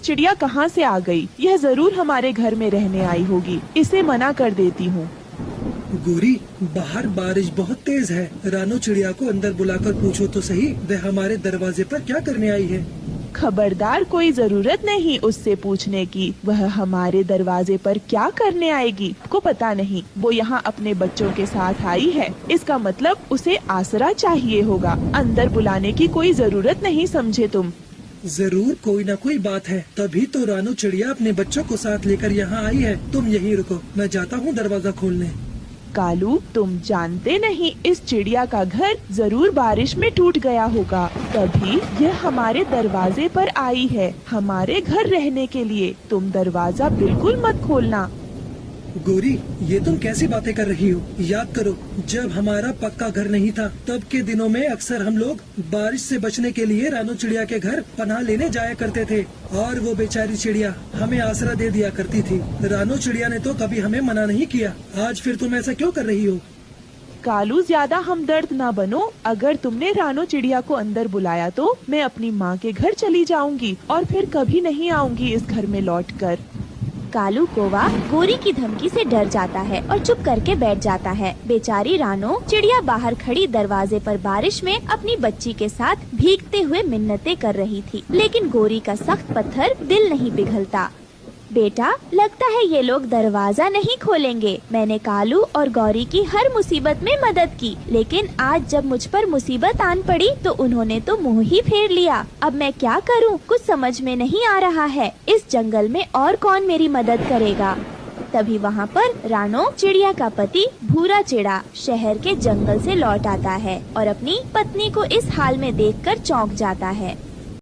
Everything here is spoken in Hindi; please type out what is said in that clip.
चिड़िया कहाँ से आ गई? यह जरूर हमारे घर में रहने आई होगी। इसे मना कर देती हूँ। गोरी, बाहर बारिश बहुत तेज है। रानो चिड़िया को अंदर बुलाकर पूछो तो सही, वह हमारे दरवाजे पर क्या करने आई है। खबरदार, कोई जरूरत नहीं उससे पूछने की। वह हमारे दरवाजे पर क्या करने आएगी को पता नहीं। वो यहाँ अपने बच्चों के साथ आई है, इसका मतलब उसे आसरा चाहिए होगा। अंदर बुलाने की कोई जरूरत नहीं, समझे तुम? जरूर कोई न कोई बात है, तभी तो रानो चिड़िया अपने बच्चों को साथ लेकर यहाँ आई है। तुम यहीं रुको, मैं जाता हूँ दरवाजा खोलने। कालू, तुम जानते नहीं, इस चिड़िया का घर जरूर बारिश में टूट गया होगा, तभी यह हमारे दरवाजे पर आई है, हमारे घर रहने के लिए। तुम दरवाजा बिल्कुल मत खोलना। गोरी, ये तुम कैसी बातें कर रही हो? याद करो, जब हमारा पक्का घर नहीं था, तब के दिनों में अक्सर हम लोग बारिश से बचने के लिए रानो चिड़िया के घर पनाह लेने जाया करते थे, और वो बेचारी चिड़िया हमें आसरा दे दिया करती थी। रानो चिड़िया ने तो कभी हमें मना नहीं किया। आज फिर तुम ऐसा क्यों कर रही हो? कालू, ज्यादा हमदर्द ना बनो। अगर तुमने रानो चिड़िया को अंदर बुलाया तो मैं अपनी माँ के घर चली जाऊंगी और फिर कभी नहीं आऊंगी इस घर में लौटकर। कालू कौवा गोरी की धमकी से डर जाता है और चुप करके बैठ जाता है। बेचारी रानो चिड़िया बाहर खड़ी दरवाजे पर बारिश में अपनी बच्ची के साथ भीगते हुए मिन्नतें कर रही थी, लेकिन गोरी का सख्त पत्थर दिल नहीं पिघलता। बेटा, लगता है ये लोग दरवाजा नहीं खोलेंगे। मैंने कालू और गौरी की हर मुसीबत में मदद की, लेकिन आज जब मुझ पर मुसीबत आन पड़ी तो उन्होंने तो मुंह ही फेर लिया। अब मैं क्या करूं? कुछ समझ में नहीं आ रहा है। इस जंगल में और कौन मेरी मदद करेगा? तभी वहाँ पर रानो चिड़िया का पति भूरा चिड़ा शहर के जंगल से लौट आता है और अपनी पत्नी को इस हाल में देखकर चौंक जाता है।